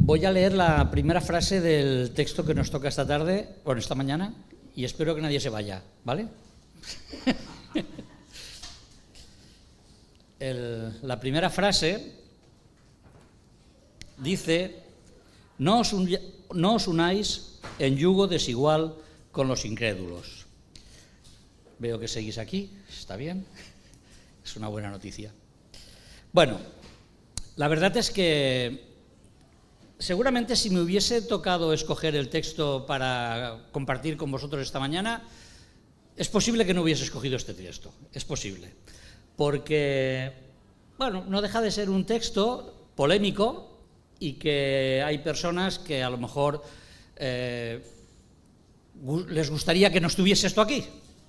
Voy a leer la primera frase del texto que nos toca esta tarde, bueno, esta mañana, y espero que nadie se vaya, ¿vale? La primera frase dice: no os unáis en yugo desigual con los incrédulos. Veo que seguís aquí, está bien, es una buena noticia. Bueno, la verdad es que seguramente si me hubiese tocado escoger el texto para compartir con vosotros esta mañana, es posible que no hubiese escogido este texto, es posible, porque, bueno, no deja de ser un texto polémico y que hay personas que a lo mejor les gustaría que no estuviese esto aquí,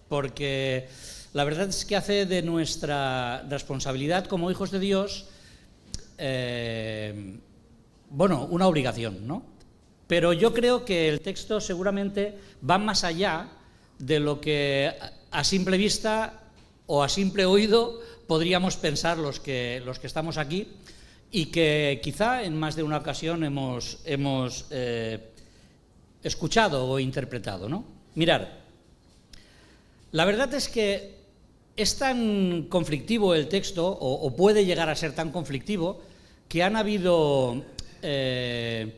porque la verdad es que hace de nuestra responsabilidad como hijos de Dios, bueno, una obligación, ¿no? Pero yo creo que el texto seguramente va más allá de lo que a simple vista o a simple oído podríamos pensar los que estamos aquí, y que quizá en más de una ocasión hemos escuchado o interpretado, ¿no? Mirar, la verdad es que es tan conflictivo el texto, o puede llegar a ser tan conflictivo, que han habido... ¿Se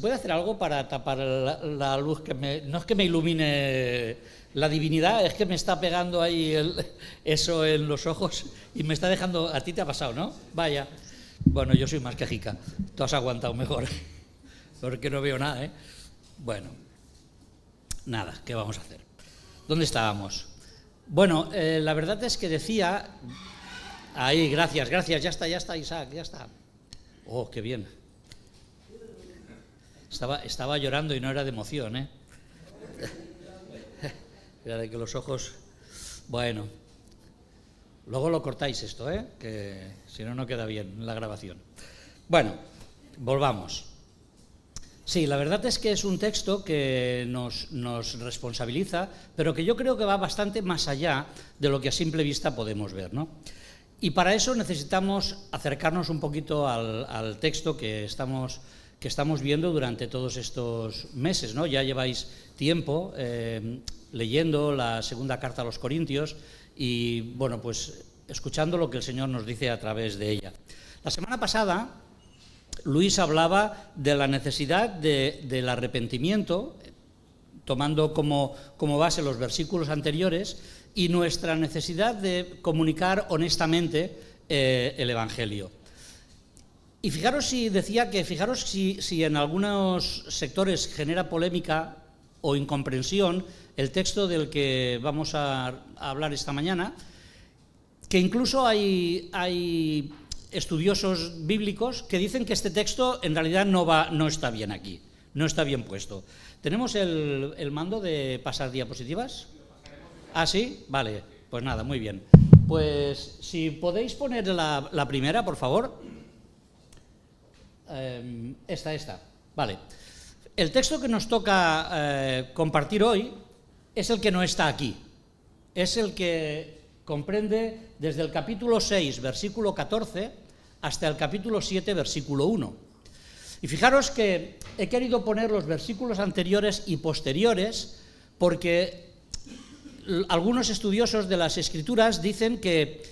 puede hacer algo para tapar la luz? No es que me ilumine la divinidad, es que me está pegando ahí eso en los ojos y me está dejando... A ti te ha pasado, ¿no? Vaya. Bueno, yo soy más quejica. Tú has aguantado mejor, porque no veo nada, ¿eh? Bueno, nada, ¿qué vamos a hacer? ¿Dónde estábamos? Bueno, la verdad es que decía... Ahí, gracias, ya está, Isaac, ya está. Oh, qué bien. Estaba llorando y no era de emoción, ¿eh? Era de que los ojos... Bueno, luego lo cortáis esto, ¿eh? Que si no, no queda bien la grabación. Bueno, volvamos. Sí, la verdad es que es un texto que nos responsabiliza, pero que yo creo que va bastante más allá de lo que a simple vista podemos ver, ¿no? Y para eso necesitamos acercarnos un poquito al texto que estamos viendo durante todos estos meses, ¿no? Ya lleváis tiempo leyendo la segunda carta a los Corintios y, bueno, pues escuchando lo que el Señor nos dice a través de ella. La semana pasada, Luis hablaba de la necesidad del arrepentimiento, tomando como base los versículos anteriores, y nuestra necesidad de comunicar honestamente el Evangelio. Y fijaros si en algunos sectores genera polémica o incomprensión el texto del que vamos a hablar esta mañana, que incluso hay estudiosos bíblicos que dicen que este texto en realidad no está bien aquí, no está bien puesto. ¿Tenemos el mando de pasar diapositivas? ¿Ah, sí? Vale, pues nada, muy bien. Pues si podéis poner la primera, por favor. Esta. Vale. El texto que nos toca compartir hoy es el que no está aquí. Es el que comprende desde el capítulo 6, versículo 14, hasta el capítulo 7, versículo 1. Y fijaros que he querido poner los versículos anteriores y posteriores porque algunos estudiosos de las Escrituras dicen que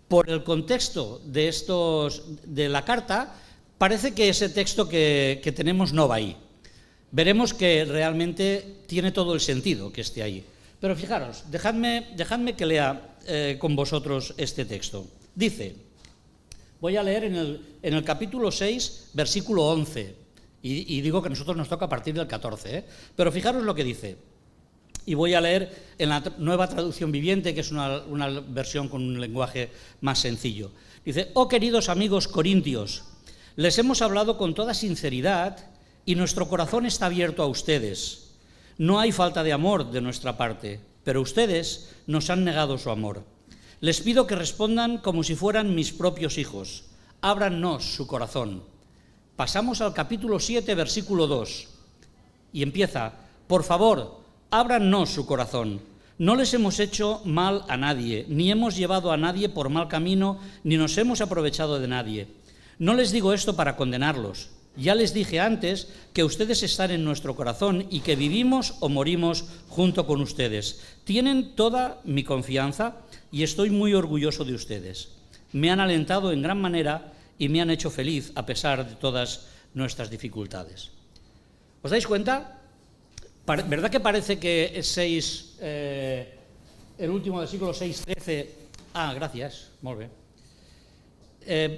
por el contexto de la carta parece que ese texto que tenemos no va ahí. Veremos que realmente tiene todo el sentido que esté ahí. Pero fijaros, dejadme que lea con vosotros este texto. Dice, voy a leer en el capítulo 6, versículo 11, y digo que a nosotros nos toca a partir del 14, pero fijaros lo que dice. Y voy a leer en la Nueva Traducción Viviente, que es una versión con un lenguaje más sencillo. Dice, oh queridos amigos corintios, les hemos hablado con toda sinceridad y nuestro corazón está abierto a ustedes. No hay falta de amor de nuestra parte, pero ustedes nos han negado su amor. Les pido que respondan como si fueran mis propios hijos. Ábrannos su corazón. Pasamos al capítulo 7, versículo 2. Y empieza, por favor, ábrannos su corazón. No les hemos hecho mal a nadie, ni hemos llevado a nadie por mal camino, ni nos hemos aprovechado de nadie. No les digo esto para condenarlos, Ya les dije antes que ustedes están en nuestro corazón y que vivimos o morimos junto con ustedes. Tienen toda mi confianza y estoy muy orgulloso de ustedes. Me han alentado en gran manera y me han hecho feliz a pesar de todas nuestras dificultades. ¿Os dais cuenta? ¿Verdad que parece que el último del siglo 6-13... gracias, molt bé.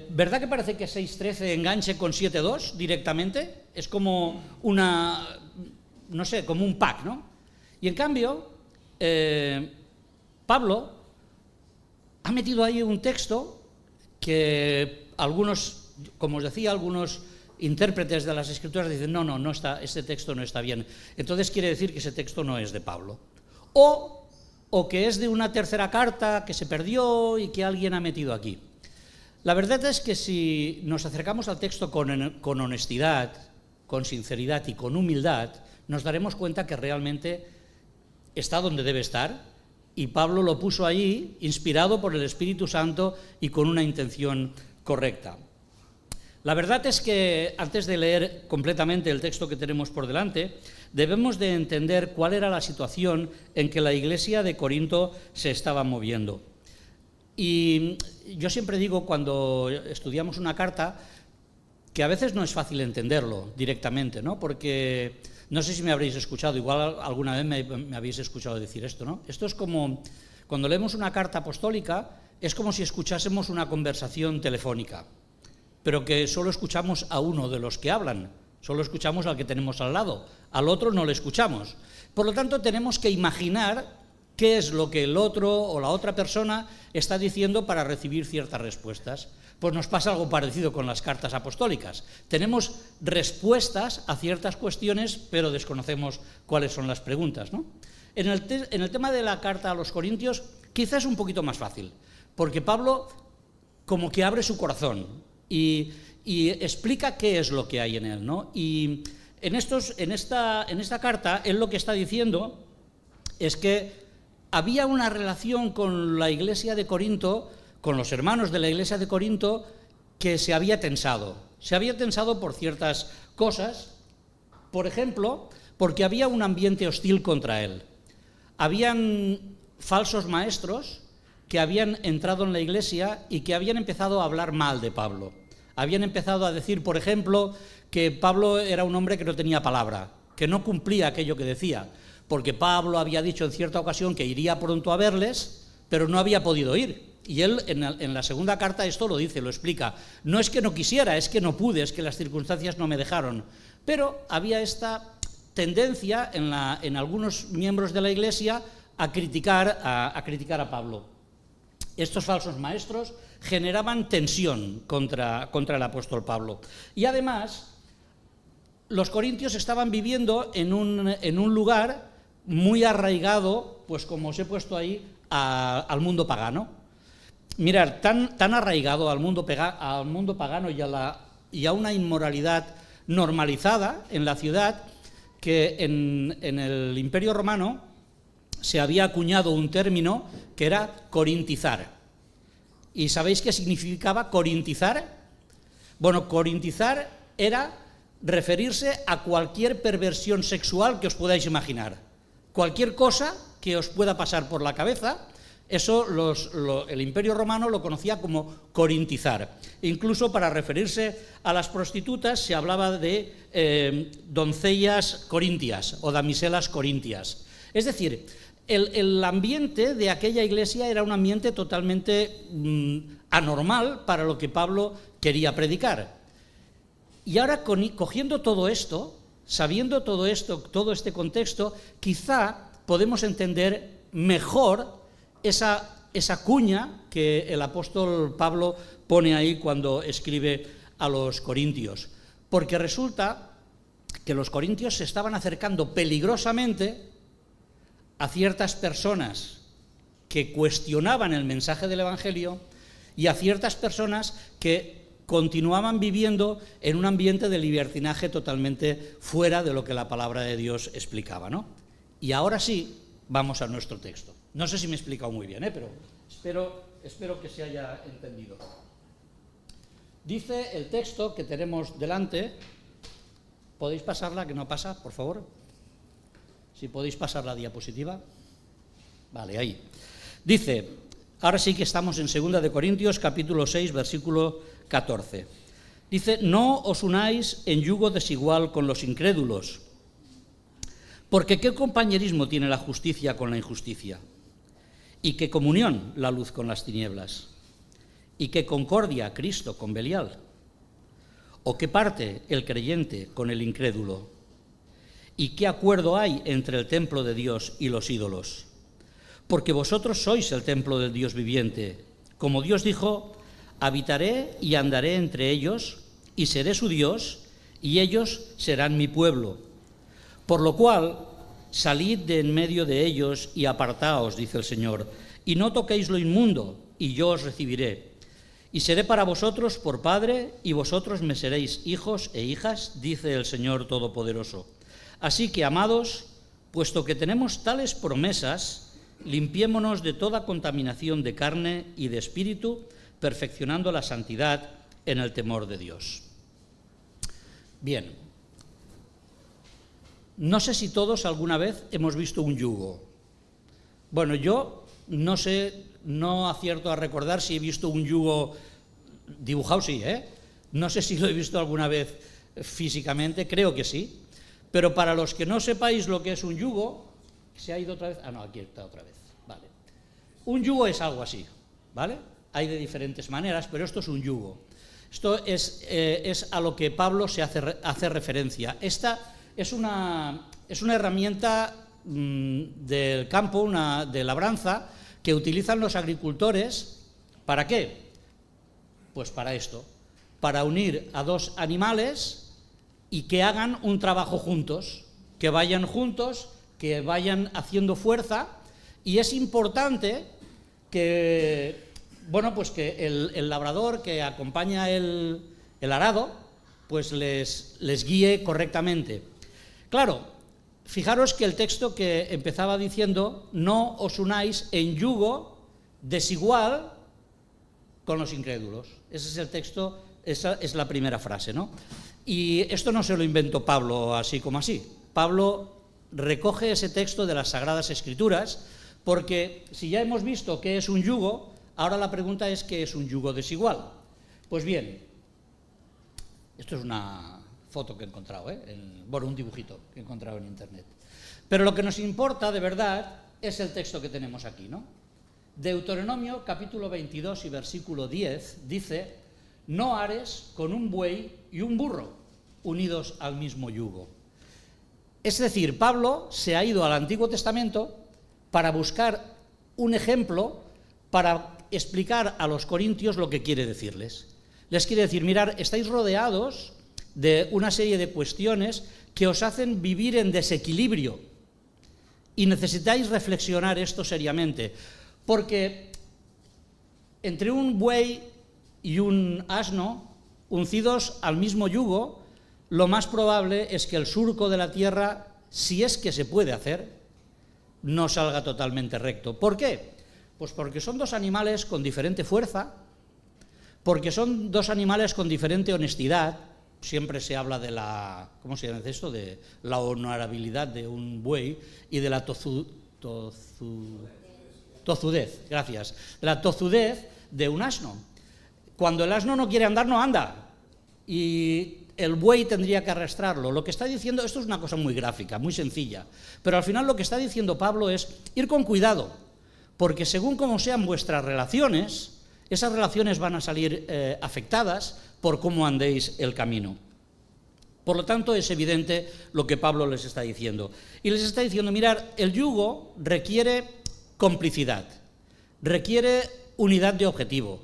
¿Verdad que parece que 6.13 enganche con 7.2 directamente? Es como no sé, como un pack, ¿no? Y en cambio, Pablo ha metido ahí un texto que algunos, como os decía, algunos intérpretes de las Escrituras dicen, no está, este texto no está bien. Entonces quiere decir que ese texto no es de Pablo. O que es de una tercera carta que se perdió y que alguien ha metido aquí. La verdad es que si nos acercamos al texto con honestidad, con sinceridad y con humildad, nos daremos cuenta que realmente está donde debe estar y Pablo lo puso ahí inspirado por el Espíritu Santo y con una intención correcta. La verdad es que antes de leer completamente el texto que tenemos por delante, debemos de entender cuál era la situación en que la iglesia de Corinto se estaba moviendo. Y yo siempre digo cuando estudiamos una carta que a veces no es fácil entenderlo directamente, ¿no? Porque no sé si me habréis escuchado, igual alguna vez me habéis escuchado decir esto, ¿no? Esto es como cuando leemos una carta apostólica, es como si escuchásemos una conversación telefónica, pero que solo escuchamos a uno de los que hablan, solo escuchamos al que tenemos al lado, al otro no le escuchamos. Por lo tanto, tenemos que imaginar qué es lo que el otro o la otra persona está diciendo para recibir ciertas respuestas. Pues nos pasa algo parecido con las cartas apostólicas. Tenemos respuestas a ciertas cuestiones, pero desconocemos cuáles son las preguntas, ¿no? En el tema de la carta a los Corintios, quizás es un poquito más fácil, porque Pablo como que abre su corazón y explica qué es lo que hay en él, ¿no? Y en esta carta, él lo que está diciendo es que había una relación con la iglesia de Corinto, con los hermanos de la iglesia de Corinto, que se había tensado. Se había tensado por ciertas cosas, por ejemplo, porque había un ambiente hostil contra él. Habían falsos maestros que habían entrado en la iglesia y que habían empezado a hablar mal de Pablo. Habían empezado a decir, por ejemplo, que Pablo era un hombre que no tenía palabra, que no cumplía aquello que decía, porque Pablo había dicho en cierta ocasión que iría pronto a verles, pero no había podido ir. Y él en la segunda carta esto lo dice, lo explica. No es que no quisiera, es que no pude, es que las circunstancias no me dejaron. Pero había esta tendencia en algunos miembros de la iglesia a criticar a Pablo. Estos falsos maestros generaban tensión contra el apóstol Pablo. Y además, los corintios estaban viviendo en un lugar muy arraigado, pues como os he puesto ahí, al mundo pagano. Mirad, tan arraigado al mundo pagano y a una inmoralidad normalizada en la ciudad, que en el Imperio Romano se había acuñado un término que era corintizar. ¿Y sabéis qué significaba corintizar? Bueno, corintizar era referirse a cualquier perversión sexual que os podáis imaginar. Cualquier cosa que os pueda pasar por la cabeza, eso el Imperio Romano lo conocía como corintizar. Incluso para referirse a las prostitutas se hablaba de doncellas corintias o damiselas corintias. Es decir, el ambiente de aquella iglesia era un ambiente totalmente anormal para lo que Pablo quería predicar. Y ahora, cogiendo todo esto, sabiendo todo esto, todo este contexto, quizá podemos entender mejor esa cuña que el apóstol Pablo pone ahí cuando escribe a los corintios. Porque resulta que los corintios se estaban acercando peligrosamente a ciertas personas que cuestionaban el mensaje del Evangelio y a ciertas personas que continuaban viviendo en un ambiente de libertinaje totalmente fuera de lo que la palabra de Dios explicaba, ¿no? Y ahora sí, vamos a nuestro texto. No sé si me he explicado muy bien, pero espero que se haya entendido. Dice el texto que tenemos delante, ¿Podéis pasarla, que no pasa, por favor? Si podéis pasar la diapositiva. Vale, ahí. Dice, ahora sí que estamos en 2 de Corintios, capítulo 6, versículo 14. Dice, no os unáis en yugo desigual con los incrédulos, porque ¿qué compañerismo tiene la justicia con la injusticia? ¿Y qué comunión la luz con las tinieblas? ¿Y qué concordia Cristo con Belial? ¿O qué parte el creyente con el incrédulo? ¿Y qué acuerdo hay entre el templo de Dios y los ídolos? Porque vosotros sois el templo del Dios viviente. Como Dios dijo, habitaré y andaré entre ellos, y seré su Dios, y ellos serán mi pueblo. Por lo cual, salid de en medio de ellos y apartaos, dice el Señor, y no toquéis lo inmundo, y yo os recibiré. Y seré para vosotros por Padre, y vosotros me seréis hijos e hijas, dice el Señor Todopoderoso. Así que, amados, puesto que tenemos tales promesas, limpiémonos de toda contaminación de carne y de espíritu, perfeccionando la santidad en el temor de Dios. Bien, no sé si todos alguna vez hemos visto un yugo. Bueno, yo no sé, no acierto a recordar si he visto un yugo dibujado, sí, No sé si lo he visto alguna vez físicamente, creo que sí. Pero para los que no sepáis lo que es un yugo, ¿se ha ido otra vez? Ah, no, aquí está otra vez, vale. Un yugo es algo así, ¿vale? Hay de diferentes maneras, pero esto es un yugo. Esto es a lo que Pablo se hace referencia. Esta es una herramienta del campo, de labranza, que utilizan los agricultores. ¿Para qué? Pues para esto, para unir a dos animales y que hagan un trabajo juntos, que vayan juntos, que vayan haciendo fuerza, y es importante que, bueno, pues que el labrador que acompaña el arado, pues les guíe correctamente. Claro, fijaros que el texto que empezaba diciendo, no os unáis en yugo desigual con los incrédulos. Ese es el texto, esa es la primera frase, ¿no? Y esto no se lo inventó Pablo así como así. Pablo recoge ese texto de las Sagradas Escrituras, porque si ya hemos visto qué es un yugo, ahora la pregunta es ¿qué es un yugo desigual? Pues bien, esto es una foto que he encontrado, un dibujito que he encontrado en internet. Pero lo que nos importa de verdad es el texto que tenemos aquí, ¿no? Deuteronomio capítulo 22 y versículo 10 dice: no ares con un buey y un burro unidos al mismo yugo. Es decir, Pablo se ha ido al Antiguo Testamento para buscar un ejemplo para explicar a los corintios lo que quiere decirles. Les quiere decir, mirad, estáis rodeados de una serie de cuestiones que os hacen vivir en desequilibrio y necesitáis reflexionar esto seriamente, porque entre un buey y un asno, uncidos al mismo yugo, lo más probable es que el surco de la tierra, si es que se puede hacer, no salga totalmente recto. ¿Por qué? Pues porque son dos animales con diferente fuerza, porque son dos animales con diferente honestidad. Siempre se habla de la, ¿cómo se llama esto? De la honorabilidad de un buey y de la tozudez, gracias, la tozudez de un asno. Cuando el asno no quiere andar, no anda, y el buey tendría que arrastrarlo. Lo que está diciendo, esto es una cosa muy gráfica, muy sencilla, pero al final lo que está diciendo Pablo es ir con cuidado, porque según cómo sean vuestras relaciones, esas relaciones van a salir afectadas por cómo andéis el camino. Por lo tanto, es evidente lo que Pablo les está diciendo. Y les está diciendo, mirad, el yugo requiere complicidad, requiere unidad de objetivo.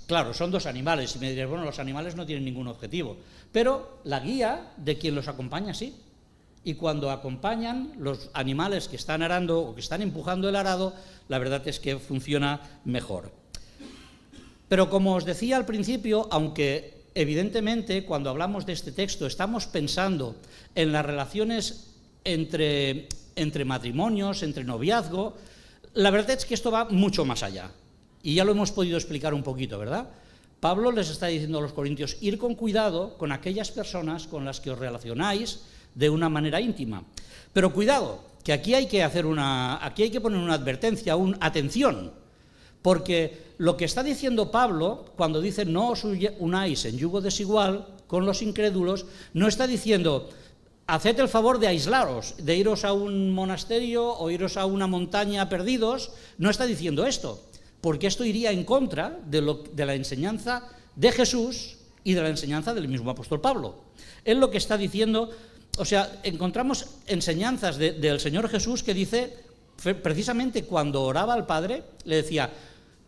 Claro, son dos animales, y me diréis, bueno, los animales no tienen ningún objetivo, pero la guía de quien los acompaña sí. Y cuando acompañan los animales que están arando o que están empujando el arado, la verdad es que funciona mejor. Pero como os decía al principio, aunque evidentemente cuando hablamos de este texto estamos pensando en las relaciones entre matrimonios, entre noviazgo, la verdad es que esto va mucho más allá. Y ya lo hemos podido explicar un poquito, ¿verdad? Pablo les está diciendo a los corintios, ir con cuidado con aquellas personas con las que os relacionáis de una manera íntima. Pero cuidado, que aquí hay que poner una advertencia, atención, porque lo que está diciendo Pablo, cuando dice no os unáis en yugo desigual con los incrédulos, no está diciendo haced el favor de aislaros, de iros a un monasterio o iros a una montaña perdidos, no está diciendo esto, porque esto iría en contra de la enseñanza de Jesús y de la enseñanza del mismo apóstol Pablo. Él lo que está diciendo, o sea, encontramos enseñanzas del Señor Jesús que dice, precisamente cuando oraba al Padre, le decía,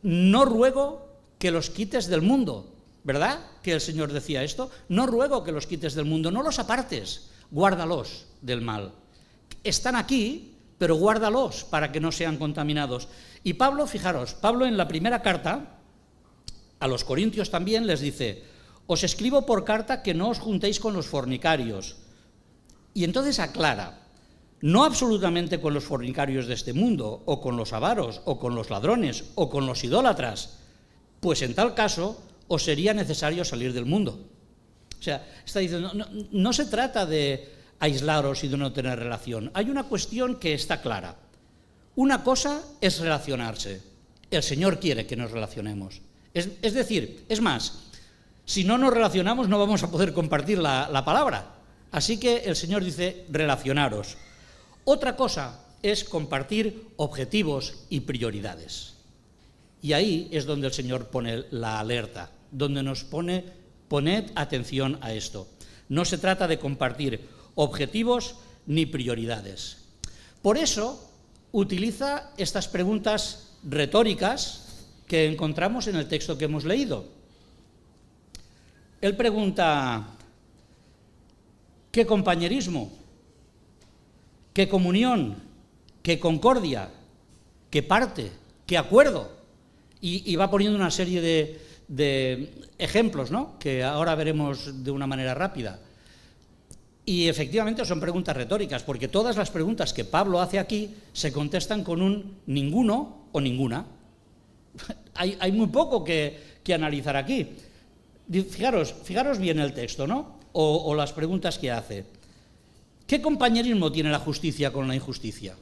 no ruego que los quites del mundo, ¿verdad? Que el Señor decía esto, no ruego que los quites del mundo, no los apartes, guárdalos del mal. Están aquí, pero guárdalos para que no sean contaminados. Y Pablo, fijaros, Pablo en la primera carta, a los corintios también les dice, os escribo por carta que no os juntéis con los fornicarios. Y entonces aclara, no absolutamente con los fornicarios de este mundo, o con los avaros, o con los ladrones, o con los idólatras, pues en tal caso os sería necesario salir del mundo. O sea, está diciendo, no se trata de aislaros y de no tener relación. Hay una cuestión que está clara. Una cosa es relacionarse. El Señor quiere que nos relacionemos. Es decir, es más, si no nos relacionamos no vamos a poder compartir la palabra. Así que el Señor dice, relacionaros. Otra cosa es compartir objetivos y prioridades. Y ahí es donde el Señor pone la alerta, donde nos pone, poned atención a esto. No se trata de compartir objetivos ni prioridades. Por eso utiliza estas preguntas retóricas que encontramos en el texto que hemos leído. Él pregunta, ¿qué compañerismo? ¿Qué comunión? ¿Qué concordia? ¿Qué parte? ¿Qué acuerdo? Y va poniendo una serie de ejemplos, ¿no?, que ahora veremos de una manera rápida. Y efectivamente son preguntas retóricas, porque todas las preguntas que Pablo hace aquí se contestan con un ninguno o ninguna. Hay muy poco que analizar aquí. Fijaros bien el texto, ¿no?, o las preguntas que hace. ¿Qué compañerismo tiene la justicia con la injusticia?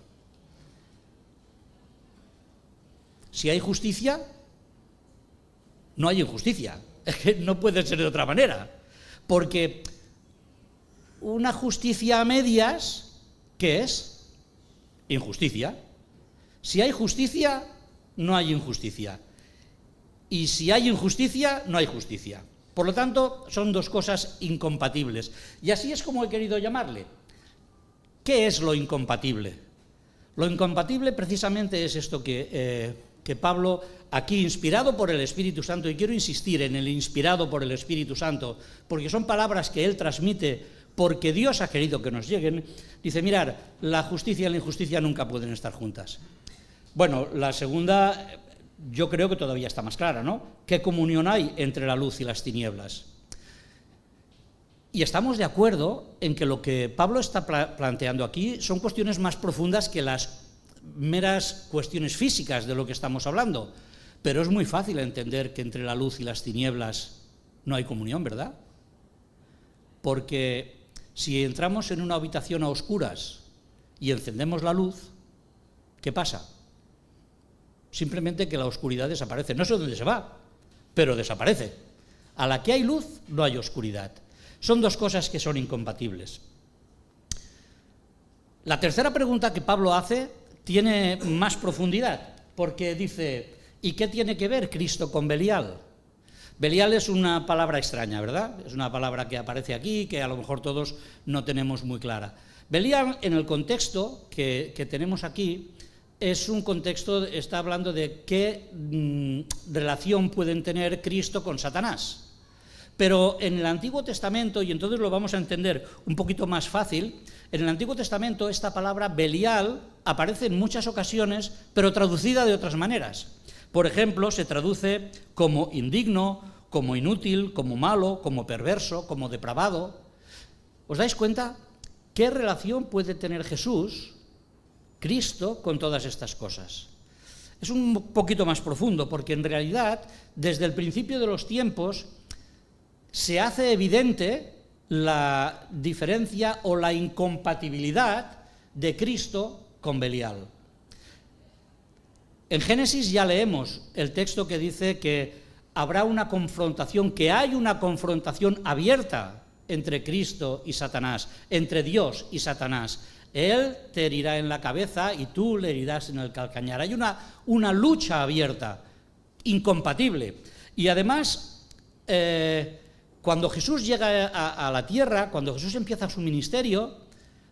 Si hay justicia, no hay injusticia. Es que no puede ser de otra manera. Porque una justicia a medias, ¿qué es? Injusticia. Si hay justicia, no hay injusticia. Y si hay injusticia, no hay justicia. Por lo tanto, son dos cosas incompatibles. Y así es como he querido llamarle. ¿Qué es lo incompatible? Lo incompatible precisamente es esto que Pablo, aquí inspirado por el Espíritu Santo, y quiero insistir en el inspirado por el Espíritu Santo, porque son palabras que él transmite porque Dios ha querido que nos lleguen, dice, mirad, la justicia y la injusticia nunca pueden estar juntas. Bueno, la segunda, yo creo que todavía está más clara, ¿no? ¿Qué comunión hay entre la luz y las tinieblas? Y estamos de acuerdo en que lo que Pablo está planteando aquí son cuestiones más profundas que las meras cuestiones físicas de lo que estamos hablando. Pero es muy fácil entender que entre la luz y las tinieblas no hay comunión, ¿verdad? Porque si entramos en una habitación a oscuras y encendemos la luz, ¿qué pasa? Simplemente que la oscuridad desaparece. No sé dónde se va, pero desaparece. A la que hay luz, no hay oscuridad. Son dos cosas que son incompatibles. La tercera pregunta que Pablo hace tiene más profundidad, porque dice, ¿y qué tiene que ver Cristo con Belial? Belial es una palabra extraña, ¿verdad? Es una palabra que aparece aquí, que a lo mejor todos no tenemos muy clara. Belial, en el contexto que tenemos aquí, es un contexto, está hablando de qué relación pueden tener Cristo con Satanás. Pero en el Antiguo Testamento, y entonces lo vamos a entender un poquito más fácil, en el Antiguo Testamento esta palabra Belial aparece en muchas ocasiones, pero traducida de otras maneras. Por ejemplo, se traduce como indigno, como inútil, como malo, como perverso, como depravado. ¿Os dais cuenta? ¿Qué relación puede tener Jesús, Cristo, con todas estas cosas? Es un poquito más profundo, porque en realidad, desde el principio de los tiempos, se hace evidente la diferencia o la incompatibilidad de Cristo con Belial. En Génesis ya leemos el texto que dice que habrá una confrontación, que hay una confrontación abierta entre Cristo y Satanás, entre Dios y Satanás. Él te herirá en la cabeza y tú le herirás en el calcañar. Hay una lucha abierta, incompatible. Y además, cuando Jesús llega a la tierra, cuando Jesús empieza su ministerio,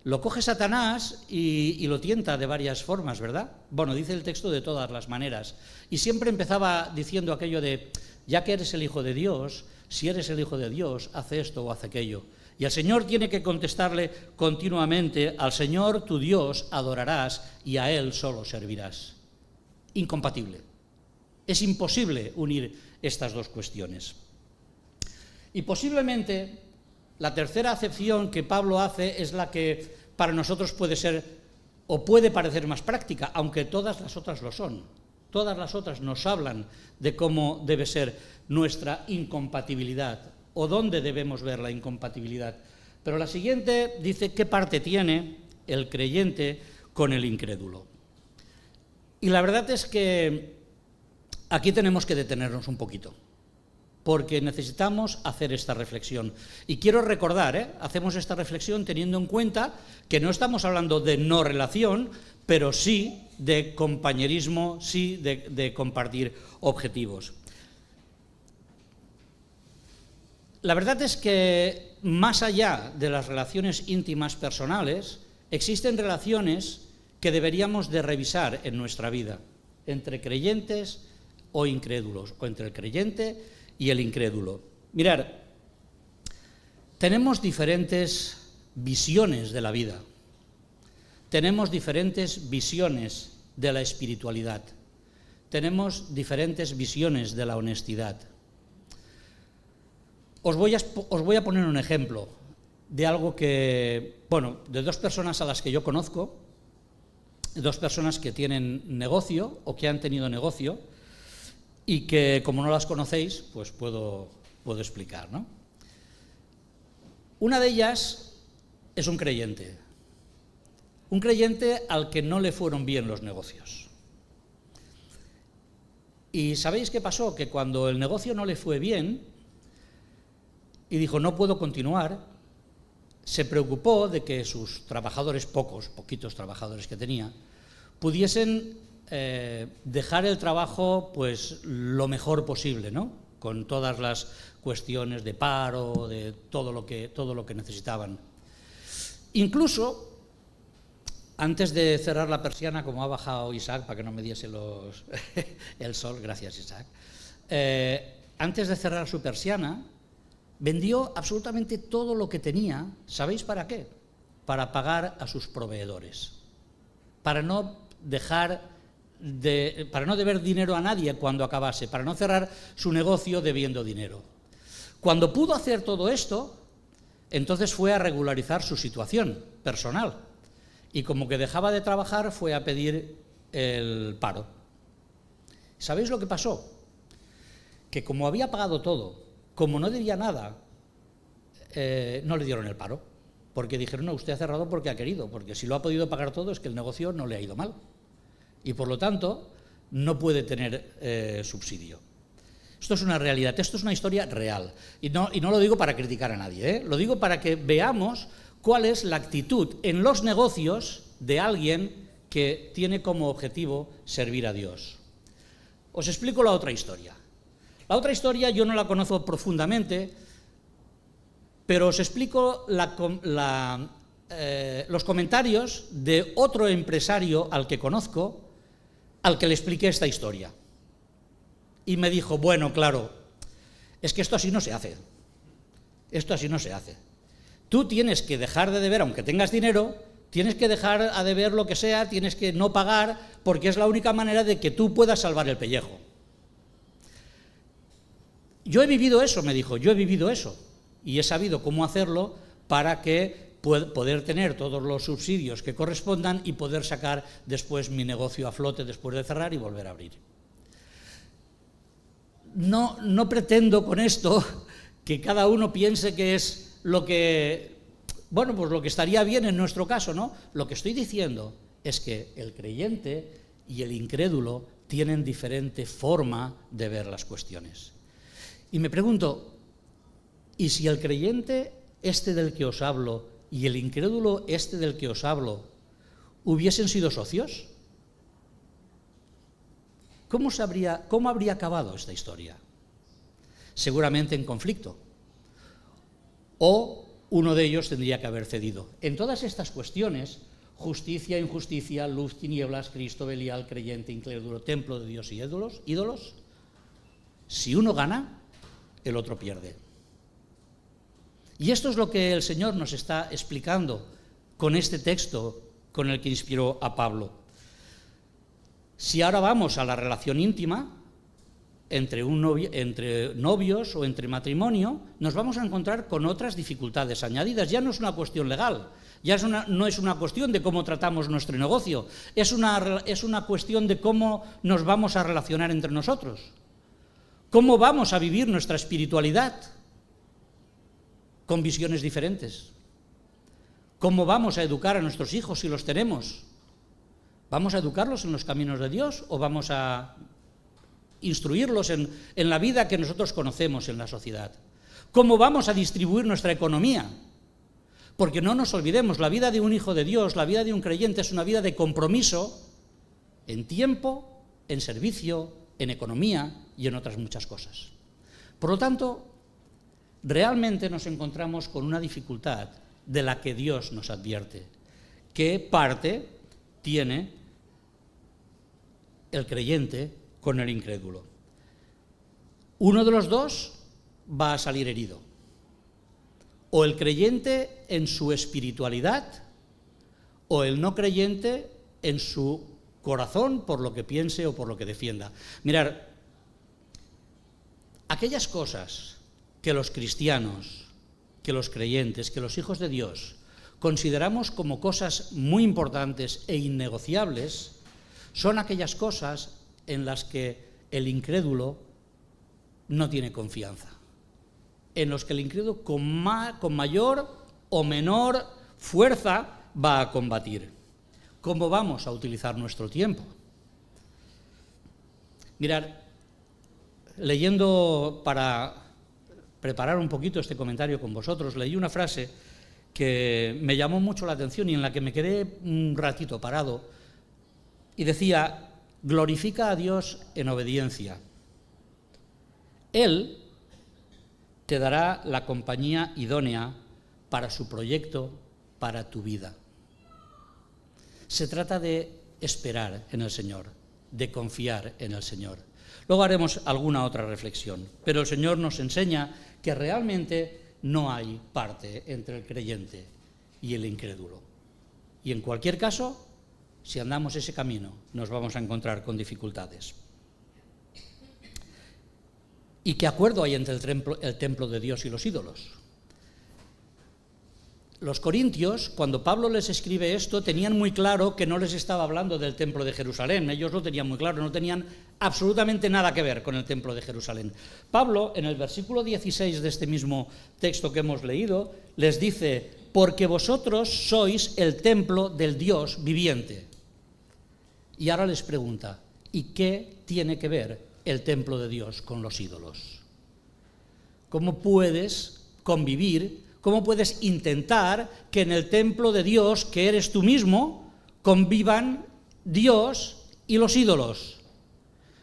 lo coge Satanás y lo tienta de varias formas, ¿verdad? Bueno, dice el texto de todas las maneras. Y siempre empezaba diciendo aquello de, ya que eres el Hijo de Dios, si eres el Hijo de Dios, haz esto o haz aquello. Y el Señor tiene que contestarle continuamente, al Señor tu Dios adorarás y a Él solo servirás. Incompatible. Es imposible unir estas dos cuestiones. Y posiblemente la tercera acepción que Pablo hace es la que para nosotros puede ser o puede parecer más práctica, aunque todas las otras lo son. Todas las otras nos hablan de cómo debe ser nuestra incompatibilidad o dónde debemos ver la incompatibilidad. Pero la siguiente dice qué parte tiene el creyente con el incrédulo. Y la verdad es que aquí tenemos que detenernos un poquito, porque necesitamos hacer esta reflexión. Y quiero recordar, hacemos esta reflexión teniendo en cuenta que no estamos hablando de no relación, pero sí de compañerismo, sí de compartir objetivos. La verdad es que más allá de las relaciones íntimas personales, existen relaciones que deberíamos de revisar en nuestra vida, entre creyentes o incrédulos, o entre el creyente y el incrédulo. Mirad, tenemos diferentes visiones de la vida, tenemos diferentes visiones de la espiritualidad, tenemos diferentes visiones de la honestidad. Os voy a poner un ejemplo de algo que, bueno, de dos personas a las que yo conozco, dos personas que tienen negocio o que han tenido negocio y que, como no las conocéis, pues puedo explicar, ¿no? Una de ellas es un creyente al que no le fueron bien los negocios. ¿Y sabéis qué pasó? Que cuando el negocio no le fue bien y dijo no puedo continuar, se preocupó de que sus trabajadores, poquitos trabajadores que tenía, pudiesen dejar el trabajo pues lo mejor posible, ¿no? Con todas las cuestiones de paro, de todo lo que necesitaban. Incluso antes de cerrar la persiana, como ha bajado Isaac para que no me diese el sol, gracias Isaac, antes de cerrar su persiana, vendió absolutamente todo lo que tenía. ¿Sabéis para qué? Para pagar a sus proveedores, para no deber dinero a nadie cuando acabase, para no cerrar su negocio debiendo dinero. Cuando pudo hacer todo esto, entonces fue a regularizar su situación personal y como que dejaba de trabajar fue a pedir el paro. ¿Sabéis lo que pasó? Que como había pagado todo, como no debía nada, no le dieron el paro, porque dijeron, no, usted ha cerrado porque ha querido, porque si lo ha podido pagar todo es que el negocio no le ha ido mal y por lo tanto no puede tener subsidio. Esto es una realidad, esto es una historia real y no lo digo para criticar a nadie, lo digo para que veamos cuál es la actitud en los negocios de alguien que tiene como objetivo servir a Dios. Os explico la otra historia. La otra historia yo no la conozco profundamente, pero os explico los comentarios de otro empresario al que conozco, al que le expliqué esta historia. Y me dijo, bueno, claro, es que esto así no se hace. Esto así no se hace. Tú tienes que dejar de deber, aunque tengas dinero, tienes que dejar a deber lo que sea, tienes que no pagar, porque es la única manera de que tú puedas salvar el pellejo. Yo he vivido eso, me dijo, yo he vivido eso y he sabido cómo hacerlo para que poder tener todos los subsidios que correspondan y poder sacar después mi negocio a flote después de cerrar y volver a abrir. No pretendo con esto que cada uno piense que es lo que, bueno, pues lo que estaría bien en nuestro caso, ¿no? Lo que estoy diciendo es que el creyente y el incrédulo tienen diferente forma de ver las cuestiones. Y me pregunto, ¿y si el creyente este del que os hablo y el incrédulo este del que os hablo hubiesen sido socios? ¿Cómo habría acabado esta historia? Seguramente en conflicto. O uno de ellos tendría que haber cedido. En todas estas cuestiones, justicia, injusticia, luz, tinieblas, Cristo, Belial, creyente, incrédulo, templo de Dios y ídolos, si uno gana, el otro pierde. Y esto es lo que el Señor nos está explicando con este texto con el que inspiró a Pablo. Si ahora vamos a la relación íntima entre novios o entre matrimonio, nos vamos a encontrar con otras dificultades añadidas. Ya no es una cuestión legal, no es una cuestión de cómo tratamos nuestro negocio, es una cuestión de cómo nos vamos a relacionar entre nosotros, cómo vamos a vivir nuestra espiritualidad con visiones diferentes, cómo vamos a educar a nuestros hijos si los tenemos. ¿Vamos a educarlos en los caminos de Dios o vamos a instruirlos en la vida que nosotros conocemos en la sociedad? ¿Cómo vamos a distribuir nuestra economía? Porque no nos olvidemos, la vida de un hijo de Dios, la vida de un creyente es una vida de compromiso en tiempo, en servicio, en economía y en otras muchas cosas. Por lo tanto, realmente nos encontramos con una dificultad de la que Dios nos advierte. ¿Qué parte tiene el creyente con el incrédulo? Uno de los dos va a salir herido. O el creyente en su espiritualidad, o el no creyente en su corazón por lo que piense o por lo que defienda. Mirad, aquellas cosas que los cristianos, que los creyentes, que los hijos de Dios consideramos como cosas muy importantes e innegociables, son aquellas cosas en las que el incrédulo no tiene confianza, en los que el incrédulo con mayor o menor fuerza va a combatir. ¿Cómo vamos a utilizar nuestro tiempo? Mirad, leyendo para preparar un poquito este comentario con vosotros, leí una frase que me llamó mucho la atención y en la que me quedé un ratito parado, y decía: glorifica a Dios en obediencia. Él te dará la compañía idónea para su proyecto, para tu vida. Se trata de esperar en el Señor, de confiar en el Señor. Luego haremos alguna otra reflexión, pero el Señor nos enseña que realmente no hay parte entre el creyente y el incrédulo. Y en cualquier caso, si andamos ese camino, nos vamos a encontrar con dificultades. ¿Y qué acuerdo hay entre el templo de Dios y los ídolos? Los corintios, cuando Pablo les escribe esto, tenían muy claro que no les estaba hablando del templo de Jerusalén. Ellos lo tenían muy claro, no tenían absolutamente nada que ver con el templo de Jerusalén. Pablo, en el versículo 16 de este mismo texto que hemos leído, les dice: porque vosotros sois el templo del Dios viviente. Y ahora les pregunta: ¿y qué tiene que ver el templo de Dios con los ídolos? ¿Cómo puedes convivir? ¿Cómo puedes intentar que en el templo de Dios, que eres tú mismo, convivan Dios y los ídolos?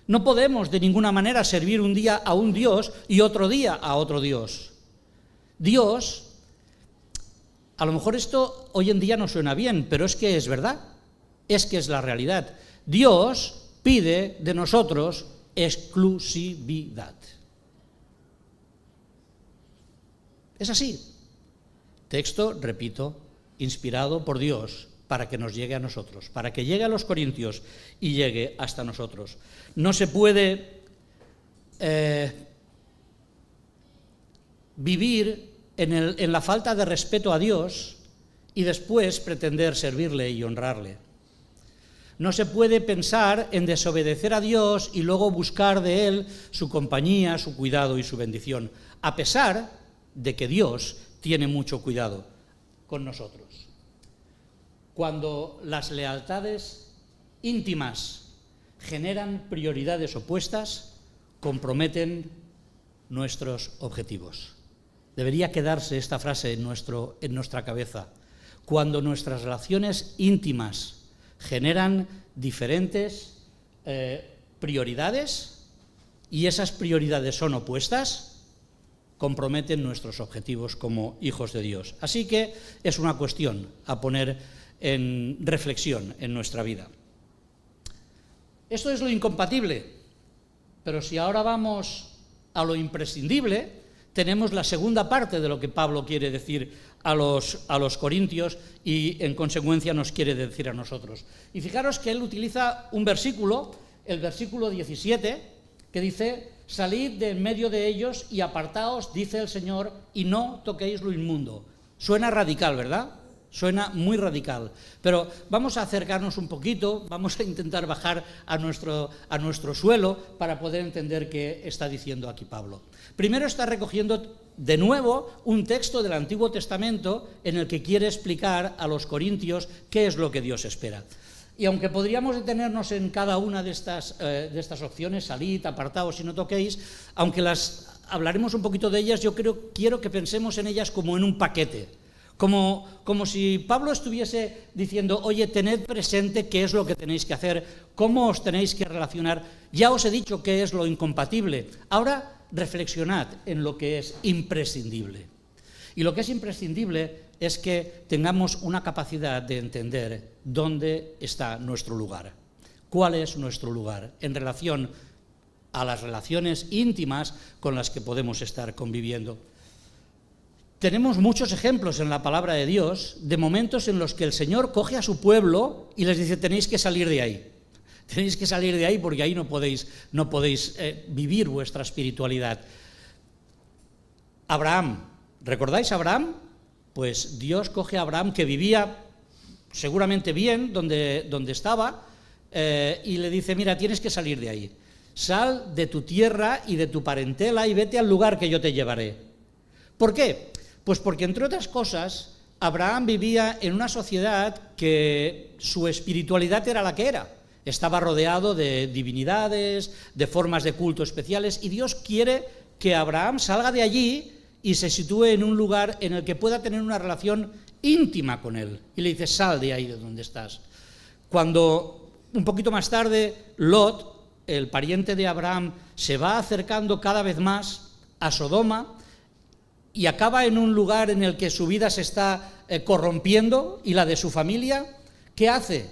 No podemos de ninguna manera servir un día a un Dios y otro día a otro Dios. Dios, a lo mejor esto hoy en día no suena bien, pero es que es verdad, es que es la realidad. Dios pide de nosotros exclusividad. Es así. Texto, repito, inspirado por Dios para que nos llegue a nosotros, para que llegue a los corintios y llegue hasta nosotros. No se puede vivir en la falta de respeto a Dios y después pretender servirle y honrarle. No se puede pensar en desobedecer a Dios y luego buscar de Él su compañía, su cuidado y su bendición, a pesar de que Dios tiene mucho cuidado con nosotros. Cuando las lealtades íntimas generan prioridades opuestas, comprometen nuestros objetivos. Debería quedarse esta frase en nuestra cabeza. Cuando nuestras relaciones íntimas generan diferentes prioridades y esas prioridades son opuestas, comprometen nuestros objetivos como hijos de Dios. Así que es una cuestión a poner en reflexión en nuestra vida. Esto es lo incompatible, pero si ahora vamos a lo imprescindible, tenemos la segunda parte de lo que Pablo quiere decir a los corintios y en consecuencia nos quiere decir a nosotros. Y fijaros que él utiliza un versículo, el versículo 17, que dice: salid de en medio de ellos y apartaos, dice el Señor, y no toquéis lo inmundo. Suena radical, ¿verdad? Suena muy radical, pero vamos a acercarnos un poquito, vamos a intentar bajar a nuestro suelo para poder entender qué está diciendo aquí Pablo. Primero está recogiendo de nuevo un texto del Antiguo Testamento en el que quiere explicar a los corintios qué es lo que Dios espera. Y aunque podríamos detenernos en cada una de estas opciones, salid, apartaos y no toquéis, aunque las hablaremos un poquito de ellas, yo quiero que pensemos en ellas como en un paquete. Como si Pablo estuviese diciendo: oye, tened presente qué es lo que tenéis que hacer, cómo os tenéis que relacionar. Ya os he dicho qué es lo incompatible. Ahora reflexionad en lo que es imprescindible. Y lo que es imprescindible es que tengamos una capacidad de entender dónde está nuestro lugar. ¿Cuál es nuestro lugar en relación a las relaciones íntimas con las que podemos estar conviviendo? Tenemos muchos ejemplos en la palabra de Dios de momentos en los que el Señor coge a su pueblo y les dice: tenéis que salir de ahí. Tenéis que salir de ahí porque ahí no podéis vivir vuestra espiritualidad. Abraham, ¿recordáis a Abraham? Pues Dios coge a Abraham, que vivía seguramente bien donde estaba, y le dice: mira, tienes que salir de ahí. Sal de tu tierra y de tu parentela y vete al lugar que yo te llevaré. ¿Por qué? Pues porque, entre otras cosas, Abraham vivía en una sociedad que su espiritualidad era la que era. Estaba rodeado de divinidades, de formas de culto especiales, y Dios quiere que Abraham salga de allí y se sitúe en un lugar en el que pueda tener una relación íntima con él. Y le dice: sal de ahí de donde estás. Cuando, un poquito más tarde, Lot, el pariente de Abraham, se va acercando cada vez más a Sodoma, y acaba en un lugar en el que su vida se está corrompiendo y la de su familia, ¿qué hace?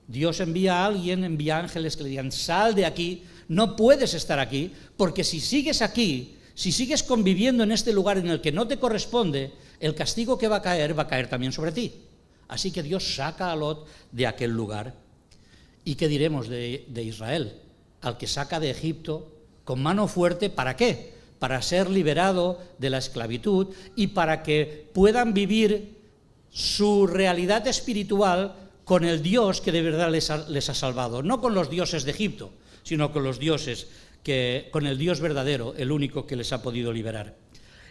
Dios envía ángeles que le digan: sal de aquí, no puedes estar aquí, porque si sigues aquí, si sigues conviviendo en este lugar en el que no te corresponde, el castigo que va a caer también sobre ti. Así que Dios saca a Lot de aquel lugar. ¿Y qué diremos de Israel? Al que saca de Egipto con mano fuerte, ¿para qué? Para ser liberado de la esclavitud y para que puedan vivir su realidad espiritual con el Dios que de verdad les ha salvado, no con los dioses de Egipto, sino con los dioses con el Dios verdadero, el único que les ha podido liberar.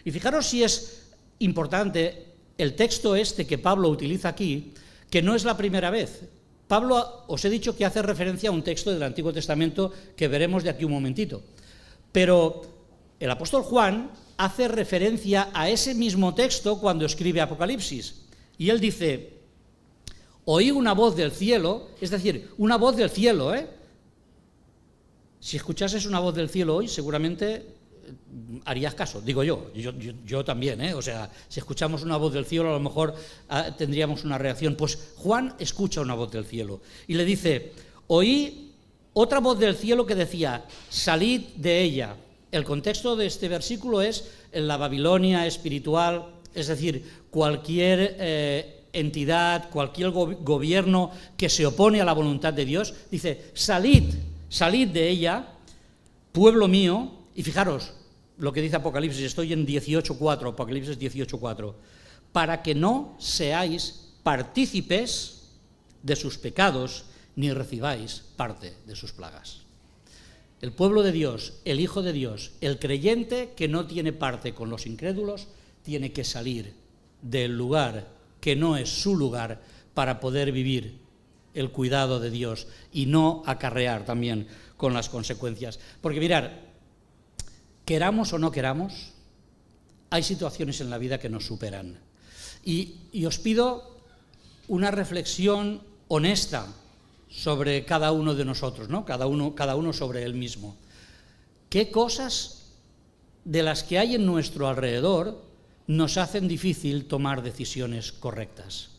Y fijaros si es importante el texto este que Pablo utiliza aquí, que no es la primera vez. Pablo, os he dicho que hace referencia a un texto del Antiguo Testamento que veremos de aquí un momentito, pero el apóstol Juan hace referencia a ese mismo texto cuando escribe Apocalipsis, y él dice: oí una voz del cielo, es decir, una voz del cielo, Si escuchases una voz del cielo hoy, seguramente harías caso, digo yo también, O sea, si escuchamos una voz del cielo, a lo mejor tendríamos una reacción. Pues Juan escucha una voz del cielo y le dice: oí otra voz del cielo que decía: salid de ella. El contexto de este versículo es en la Babilonia espiritual, es decir, cualquier entidad, cualquier gobierno que se opone a la voluntad de Dios, dice: salid de ella, pueblo mío. Y fijaros lo que dice Apocalipsis, estoy en 18:4, Apocalipsis 18:4, para que no seáis partícipes de sus pecados, ni recibáis parte de sus plagas. El pueblo de Dios, el Hijo de Dios, el creyente que no tiene parte con los incrédulos, tiene que salir del lugar que no es su lugar para poder vivir el cuidado de Dios y no acarrear también con las consecuencias. Porque mirar, queramos o no queramos, hay situaciones en la vida que nos superan. Y os pido una reflexión honesta sobre cada uno de nosotros, ¿no? Cada uno sobre él mismo. ¿Qué cosas de las que hay en nuestro alrededor nos hacen difícil tomar decisiones correctas?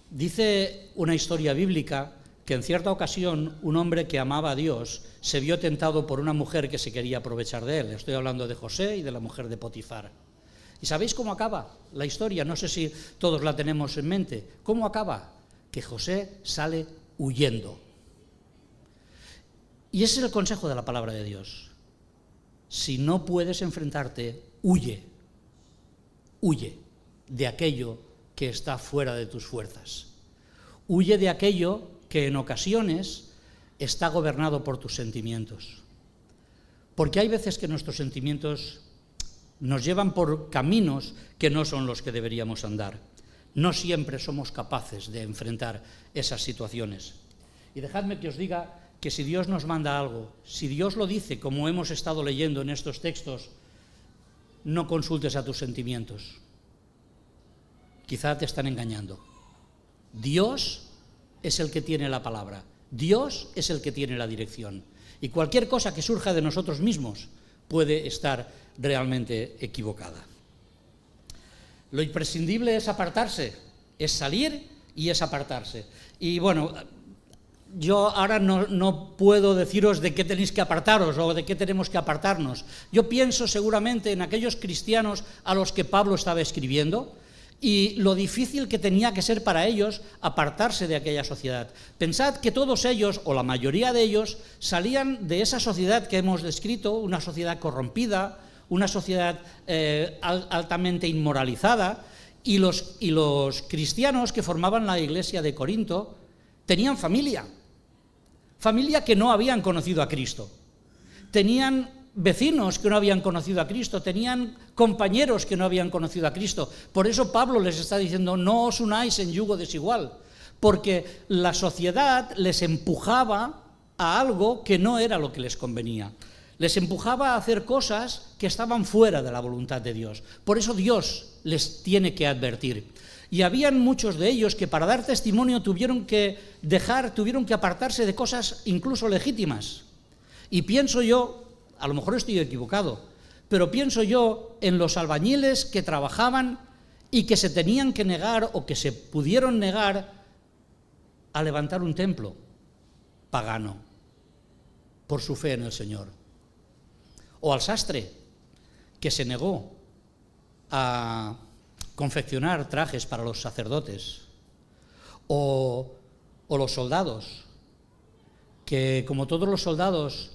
Dice una historia bíblica que en cierta ocasión un hombre que amaba a Dios se vio tentado por una mujer que se quería aprovechar de él. Estoy hablando de José y de la mujer de Potifar. ¿Y sabéis cómo acaba la historia? No sé si todos la tenemos en mente. ¿Cómo acaba? Que José sale huyendo. Y ese es el consejo de la palabra de Dios. Si no puedes enfrentarte, huye. Huye de aquello que está fuera de tus fuerzas. Huye de aquello que en ocasiones está gobernado por tus sentimientos. Porque hay veces que nuestros sentimientos nos llevan por caminos que no son los que deberíamos andar. No siempre somos capaces de enfrentar esas situaciones. Y dejadme que os diga que si Dios nos manda algo, si Dios lo dice, como hemos estado leyendo en estos textos, no consultes a tus sentimientos. Quizá te están engañando. Dios es el que tiene la palabra. Dios es el que tiene la dirección. Y cualquier cosa que surja de nosotros mismos puede estar realmente equivocada. Lo imprescindible es apartarse, es salir y es apartarse. Y bueno, yo ahora no puedo deciros de qué tenéis que apartaros o de qué tenemos que apartarnos. Yo pienso seguramente en aquellos cristianos a los que Pablo estaba escribiendo y lo difícil que tenía que ser para ellos apartarse de aquella sociedad. Pensad que todos ellos, o la mayoría de ellos, salían de esa sociedad que hemos descrito, una sociedad corrompida, una sociedad altamente inmoralizada, y los cristianos que formaban la iglesia de Corinto tenían familia que no habían conocido a Cristo, tenían vecinos que no habían conocido a Cristo, tenían compañeros que no habían conocido a Cristo. Por eso Pablo les está diciendo, no os unáis en yugo desigual, porque la sociedad les empujaba a algo que no era lo que les convenía. Les empujaba a hacer cosas que estaban fuera de la voluntad de Dios. Por eso Dios les tiene que advertir. Y habían muchos de ellos que para dar testimonio tuvieron que apartarse de cosas incluso legítimas. Y pienso yo, a lo mejor estoy equivocado, pero pienso yo en los albañiles que trabajaban y que se tenían que negar o que se pudieron negar a levantar un templo pagano por su fe en el Señor. O al sastre, que se negó a confeccionar trajes para los sacerdotes. O los soldados, que como todos los soldados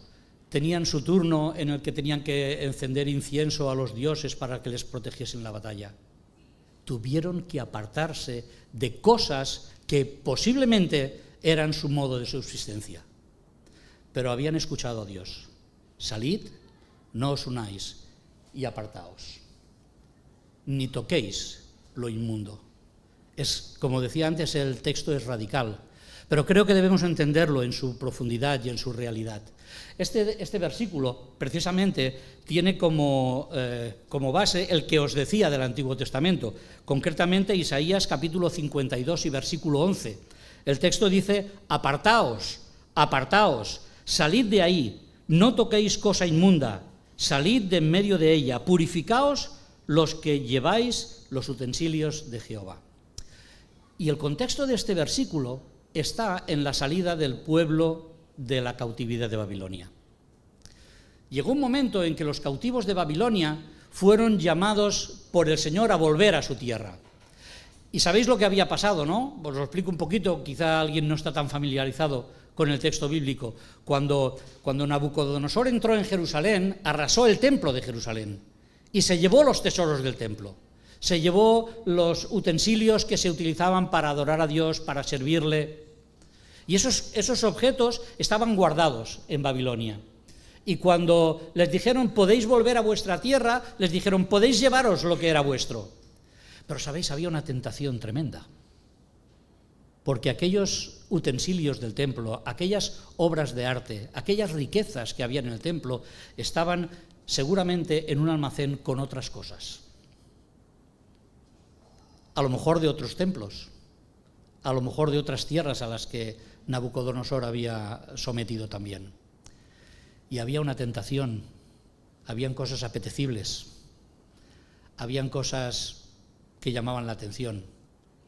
tenían su turno en el que tenían que encender incienso a los dioses para que les protegiesen la batalla. Tuvieron que apartarse de cosas que posiblemente eran su modo de subsistencia. Pero habían escuchado a Dios. Salid, no os unáis y apartaos. Ni toquéis lo inmundo. Como decía antes, el texto es radical, pero creo que debemos entenderlo en su profundidad y en su realidad. Este versículo, precisamente, tiene como base el que os decía del Antiguo Testamento, concretamente Isaías capítulo 52 y versículo 11. El texto dice, apartaos, apartaos, salid de ahí, no toquéis cosa inmunda, salid de en medio de ella, purificaos los que lleváis los utensilios de Jehová. Y el contexto de este versículo está en la salida del pueblo de la cautividad de Babilonia. Llegó un momento en que los cautivos de Babilonia fueron llamados por el Señor a volver a su tierra. Y sabéis lo que había pasado, ¿no? Os lo explico un poquito, quizá alguien no está tan familiarizado con el texto bíblico. Cuando Nabucodonosor entró en Jerusalén, arrasó el templo de Jerusalén y se llevó los tesoros del templo. se llevó los utensilios que se utilizaban para adorar a Dios, para servirle. Y esos objetos estaban guardados en Babilonia. Y cuando les dijeron, podéis volver a vuestra tierra, les dijeron, podéis llevaros lo que era vuestro. Pero, ¿sabéis? Había una tentación tremenda. Porque aquellos utensilios del templo, aquellas obras de arte, aquellas riquezas que había en el templo, estaban seguramente en un almacén con otras cosas. A lo mejor de otros templos, a lo mejor de otras tierras a las que Nabucodonosor había sometido también. Y había una tentación, habían cosas apetecibles, habían cosas que llamaban la atención.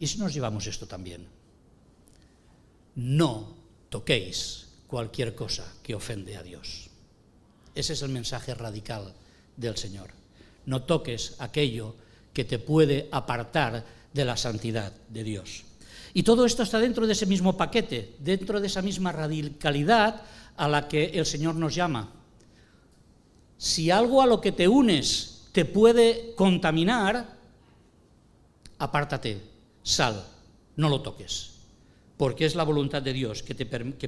¿Y si nos llevamos esto también? No toquéis cualquier cosa que ofende a Dios. Ese es el mensaje radical del Señor. No toques aquello que te puede apartar de la santidad de Dios. Y todo esto está dentro de ese mismo paquete, dentro de esa misma radicalidad a la que el Señor nos llama. Si algo a lo que te unes te puede contaminar, apártate, sal, no lo toques, porque es la voluntad de Dios que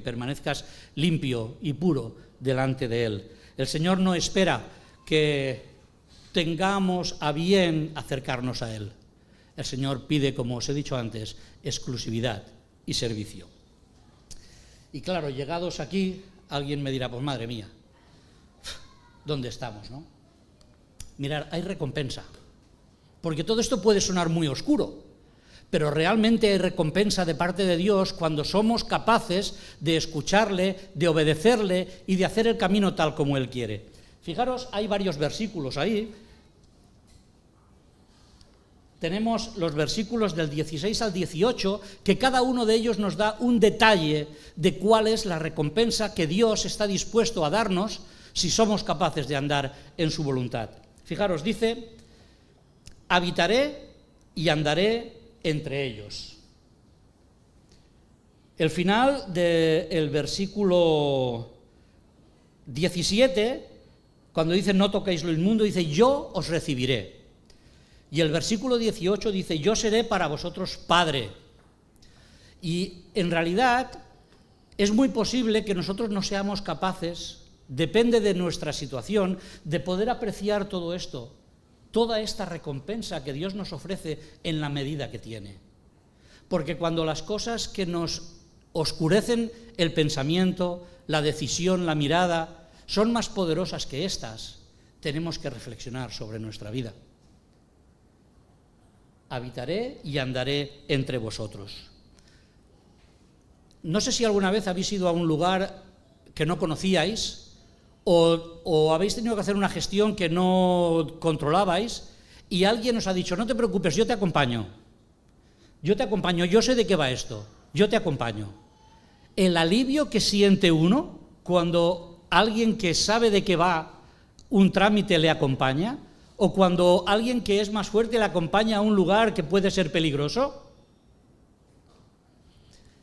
permanezcas limpio y puro delante de Él. El Señor no espera que tengamos a bien acercarnos a Él. El Señor pide, como os he dicho antes, exclusividad y servicio. Y claro, llegados aquí, alguien me dirá, pues madre mía, ¿dónde estamos, no? Mirad, hay recompensa, porque todo esto puede sonar muy oscuro, pero realmente hay recompensa de parte de Dios cuando somos capaces de escucharle, de obedecerle y de hacer el camino tal como Él quiere. Fijaros, hay varios versículos ahí. Tenemos los versículos del 16 al 18, que cada uno de ellos nos da un detalle de cuál es la recompensa que Dios está dispuesto a darnos si somos capaces de andar en su voluntad. Fijaros, dice, habitaré y andaré entre ellos. El final del versículo 17, cuando dice no toquéis lo inmundo, dice yo os recibiré. Y el versículo 18 dice, yo seré para vosotros padre. Y en realidad es muy posible que nosotros no seamos capaces, depende de nuestra situación, de poder apreciar todo esto, toda esta recompensa que Dios nos ofrece en la medida que tiene. Porque cuando las cosas que nos oscurecen el pensamiento, la decisión, la mirada, son más poderosas que estas, tenemos que reflexionar sobre nuestra vida. Habitaré y andaré entre vosotros. No sé si alguna vez habéis ido a un lugar que no conocíais o habéis tenido que hacer una gestión que no controlabais y alguien os ha dicho, no te preocupes, yo te acompaño, yo sé de qué va esto, yo te acompaño. El alivio que siente uno cuando alguien que sabe de qué va un trámite le acompaña, o cuando alguien que es más fuerte le acompaña a un lugar que puede ser peligroso.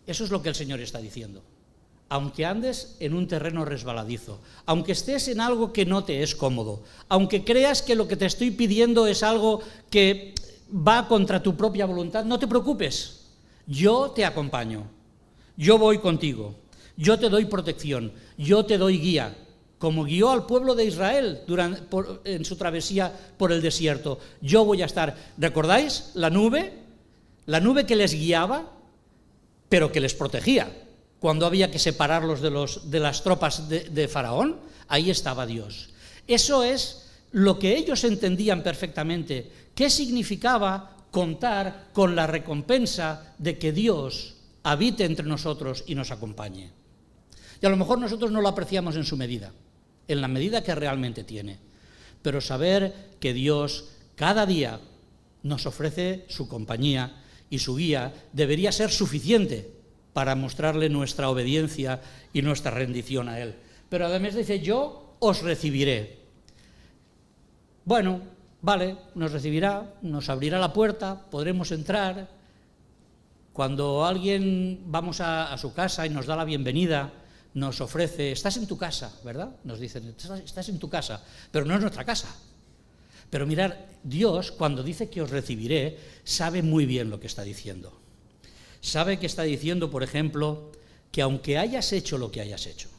Eso es lo que el Señor está diciendo. Aunque andes en un terreno resbaladizo, aunque estés en algo que no te es cómodo, aunque creas que lo que te estoy pidiendo es algo que va contra tu propia voluntad, no te preocupes, yo te acompaño, yo voy contigo, yo te doy protección, yo te doy guía, como guió al pueblo de Israel en su travesía por el desierto. Yo voy a estar, ¿recordáis la nube? La nube que les guiaba, pero que les protegía. Cuando había que separarlos de las tropas de Faraón, ahí estaba Dios. Eso es lo que ellos entendían perfectamente. ¿Qué significaba contar con la recompensa de que Dios habite entre nosotros y nos acompañe? Y a lo mejor nosotros no lo apreciamos en su medida, en la medida que realmente tiene. Pero saber que Dios cada día nos ofrece su compañía y su guía debería ser suficiente para mostrarle nuestra obediencia y nuestra rendición a Él. Pero además dice, yo os recibiré. Bueno, vale, nos recibirá, nos abrirá la puerta, podremos entrar. Cuando alguien vamos a su casa y nos da la bienvenida, nos ofrece, estás en tu casa, ¿verdad? Nos dicen, estás en tu casa, pero no es nuestra casa. Pero mirar, Dios, cuando dice que os recibiré, sabe muy bien lo que está diciendo. Sabe que está diciendo, por ejemplo, que aunque hayas hecho lo que hayas hecho,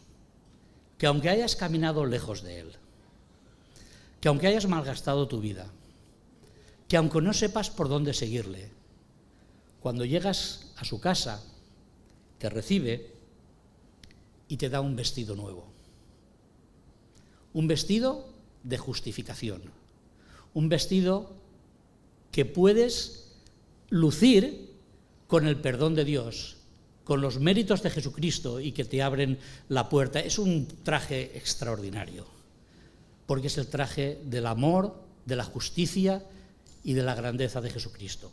que aunque hayas caminado lejos de Él, que aunque hayas malgastado tu vida, que aunque no sepas por dónde seguirle, cuando llegas a su casa, te recibe y te da un vestido nuevo. Un vestido de justificación. Un vestido que puedes lucir con el perdón de Dios, con los méritos de Jesucristo y que te abren la puerta. Es un traje extraordinario, porque es el traje del amor, de la justicia y de la grandeza de Jesucristo.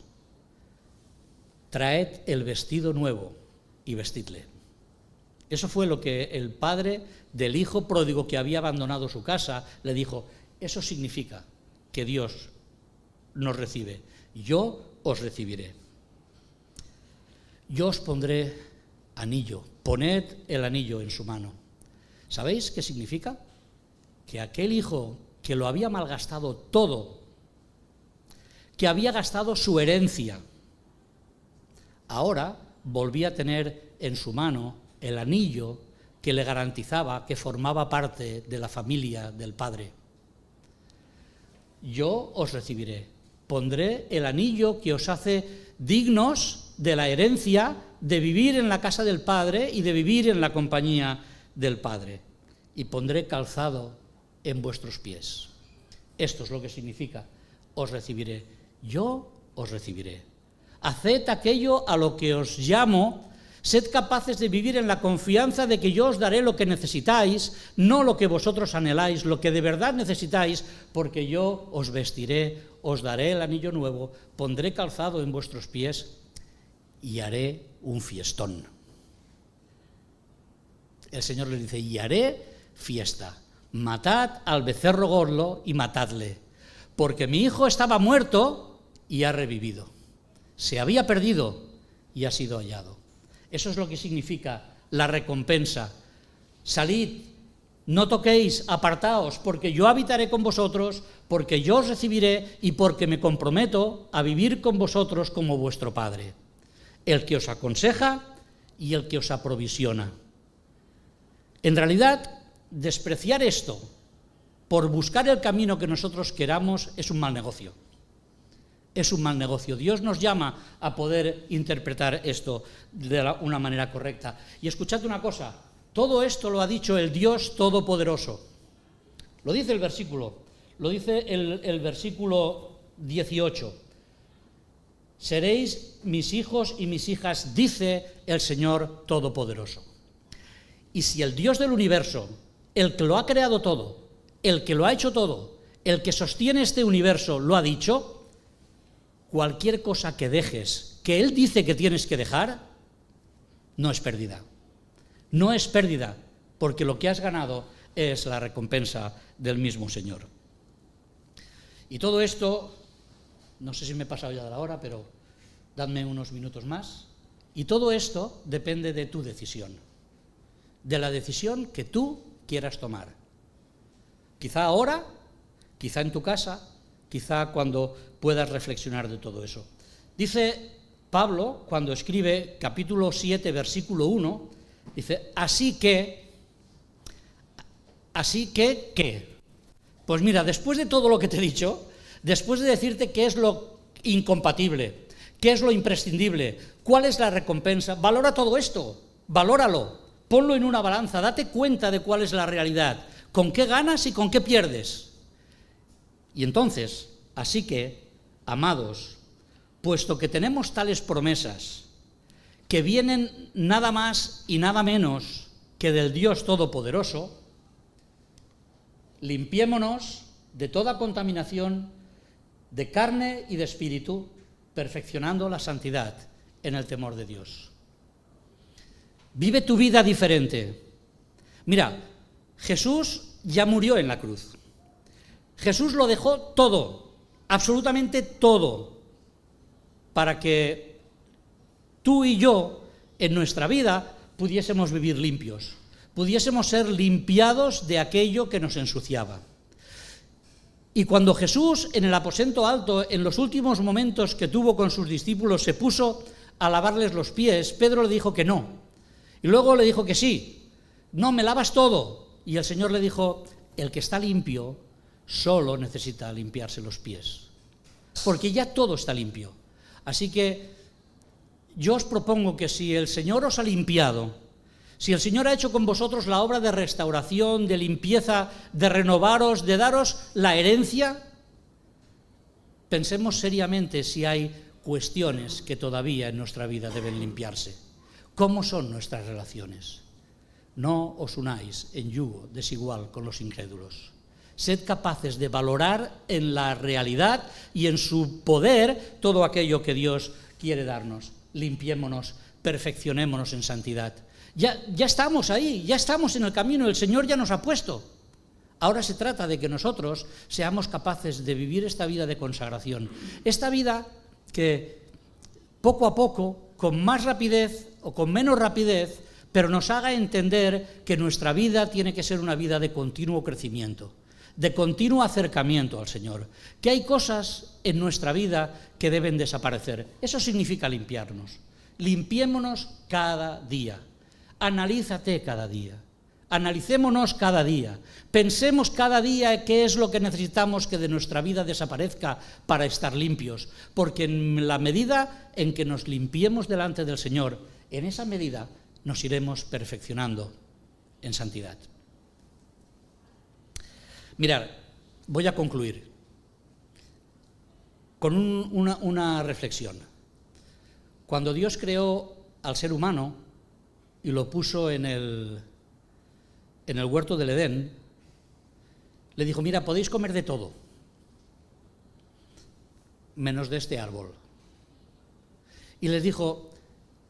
Traed el vestido nuevo y vestidle. Eso fue lo que el padre del hijo pródigo que había abandonado su casa le dijo. Eso significa que Dios nos recibe. Yo os recibiré. Yo os pondré anillo. Poned el anillo en su mano. ¿Sabéis qué significa? Que aquel hijo que lo había malgastado todo, que había gastado su herencia, ahora volvía a tener en su mano el anillo que le garantizaba que formaba parte de la familia del Padre. Yo os recibiré, pondré el anillo que os hace dignos de la herencia de vivir en la casa del Padre y de vivir en la compañía del Padre, y pondré calzado en vuestros pies. Esto es lo que significa, os recibiré, yo os recibiré. Haced aquello a lo que os llamo. Sed capaces de vivir en la confianza de que yo os daré lo que necesitáis, no lo que vosotros anheláis, lo que de verdad necesitáis, porque yo os vestiré, os daré el anillo nuevo, pondré calzado en vuestros pies y haré un fiestón. El Señor le dice, y haré fiesta. Matad al becerro gordo y matadle, porque mi hijo estaba muerto y ha revivido. Se había perdido y ha sido hallado. Eso es lo que significa la recompensa. Salid, no toquéis, apartaos, porque yo habitaré con vosotros, porque yo os recibiré y porque me comprometo a vivir con vosotros como vuestro Padre, el que os aconseja y el que os aprovisiona. En realidad, despreciar esto por buscar el camino que nosotros queramos es un mal negocio. Es un mal negocio. Dios nos llama a poder interpretar esto de una manera correcta. Y escuchad una cosa, todo esto lo ha dicho el Dios Todopoderoso. Lo dice el versículo, el versículo 18. Seréis mis hijos y mis hijas, dice el Señor Todopoderoso. Y si el Dios del universo, el que lo ha creado todo, el que lo ha hecho todo, el que sostiene este universo, lo ha dicho, cualquier cosa que dejes, que Él dice que tienes que dejar, no es pérdida. No es pérdida, porque lo que has ganado es la recompensa del mismo Señor. Y todo esto, no sé si me he pasado ya de la hora, pero dadme unos minutos más. Y todo esto depende de tu decisión, de la decisión que tú quieras tomar. Quizá ahora, quizá en tu casa, quizá cuando puedas reflexionar de todo eso. Dice Pablo, cuando escribe capítulo 7, versículo 1, dice, así que, ¿qué? Pues mira, después de todo lo que te he dicho, después de decirte qué es lo incompatible, qué es lo imprescindible, cuál es la recompensa, valora todo esto, valóralo, ponlo en una balanza, date cuenta de cuál es la realidad, con qué ganas y con qué pierdes. Y entonces, así que, amados, puesto que tenemos tales promesas que vienen nada más y nada menos que del Dios Todopoderoso, limpiémonos de toda contaminación de carne y de espíritu, perfeccionando la santidad en el temor de Dios. Vive tu vida diferente. Mira, Jesús ya murió en la cruz. Jesús lo dejó todo, absolutamente todo, para que tú y yo, en nuestra vida, pudiésemos vivir limpios, pudiésemos ser limpiados de aquello que nos ensuciaba. Y cuando Jesús, en el aposento alto, en los últimos momentos que tuvo con sus discípulos, se puso a lavarles los pies, Pedro le dijo que no. Y luego le dijo que sí. No, me lavas todo. Y el Señor le dijo, el que está limpio solo necesita limpiarse los pies, porque ya todo está limpio. Así que yo os propongo que si el Señor os ha limpiado, si el Señor ha hecho con vosotros la obra de restauración, de limpieza, de renovaros, de daros la herencia, pensemos seriamente si hay cuestiones que todavía en nuestra vida deben limpiarse. ¿Cómo son nuestras relaciones? No os unáis en yugo desigual con los incrédulos. Sed capaces de valorar en la realidad y en su poder todo aquello que Dios quiere darnos. Limpiémonos, perfeccionémonos en santidad. Ya estamos ahí, ya estamos en el camino, el Señor ya nos ha puesto. Ahora se trata de que nosotros seamos capaces de vivir esta vida de consagración. Esta vida que poco a poco, con más rapidez o con menos rapidez, pero nos haga entender que nuestra vida tiene que ser una vida de continuo crecimiento, de continuo acercamiento al Señor, que hay cosas en nuestra vida que deben desaparecer. Eso significa limpiarnos. Limpiémonos cada día. Analízate cada día. Analicémonos cada día. Pensemos cada día qué es lo que necesitamos que de nuestra vida desaparezca para estar limpios, porque en la medida en que nos limpiemos delante del Señor, en esa medida nos iremos perfeccionando en santidad. Mirad, voy a concluir con una reflexión. Cuando Dios creó al ser humano y lo puso en el huerto del Edén, le dijo, mira, podéis comer de todo, menos de este árbol. Y les dijo,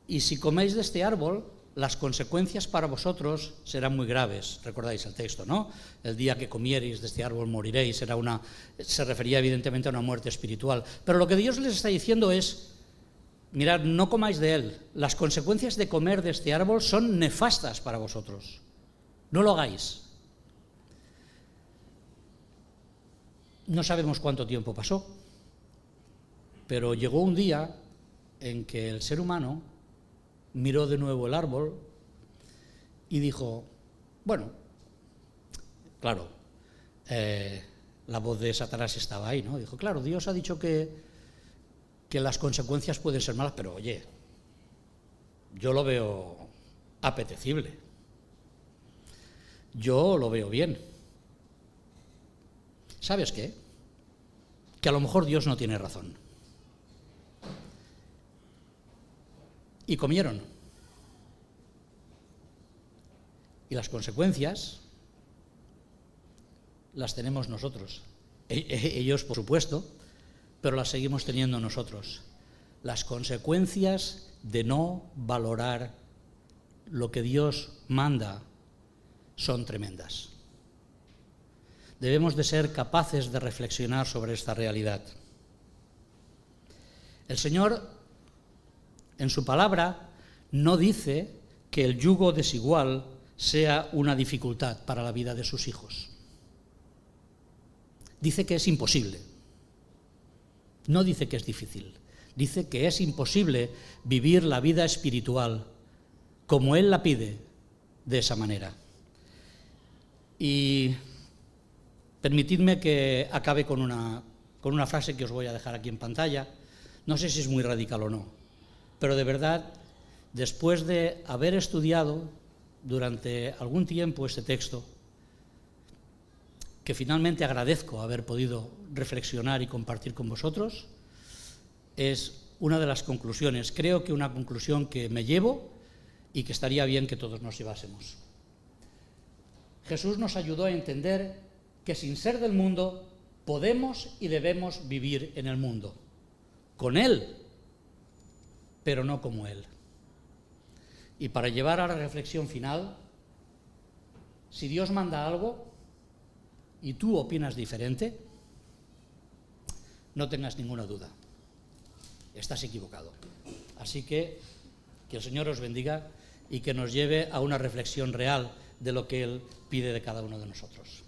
y si coméis de este árbol, las consecuencias para vosotros serán muy graves. Recordáis el texto, ¿no? El día que comiereis de este árbol moriréis. Se refería evidentemente a una muerte espiritual. Pero lo que Dios les está diciendo es, mirad, no comáis de él. Las consecuencias de comer de este árbol son nefastas para vosotros. No lo hagáis. No sabemos cuánto tiempo pasó, pero llegó un día en que el ser humano miró de nuevo el árbol y dijo, bueno, claro, la voz de Satanás estaba ahí, ¿no? Dijo, claro, Dios ha dicho que las consecuencias pueden ser malas, pero oye, yo lo veo apetecible, yo lo veo bien. ¿Sabes qué? Que a lo mejor Dios no tiene razón. Y comieron. Y las consecuencias las tenemos nosotros. Ellos, por supuesto, pero las seguimos teniendo nosotros. Las consecuencias de no valorar lo que Dios manda son tremendas. Debemos de ser capaces de reflexionar sobre esta realidad. El Señor, en su palabra, no dice que el yugo desigual sea una dificultad para la vida de sus hijos. Dice que es imposible. No dice que es difícil. Dice que es imposible vivir la vida espiritual como Él la pide, de esa manera. Y permitidme que acabe con una frase que os voy a dejar aquí en pantalla. No sé si es muy radical o no, pero de verdad, después de haber estudiado durante algún tiempo este texto, que finalmente agradezco haber podido reflexionar y compartir con vosotros, es una de las conclusiones, creo que una conclusión que me llevo y que estaría bien que todos nos llevásemos. Jesús nos ayudó a entender que sin ser del mundo podemos y debemos vivir en el mundo, con Él, pero no como Él. Y para llevar a la reflexión final, si Dios manda algo y tú opinas diferente, no tengas ninguna duda, estás equivocado. Así que el Señor os bendiga y que nos lleve a una reflexión real de lo que Él pide de cada uno de nosotros.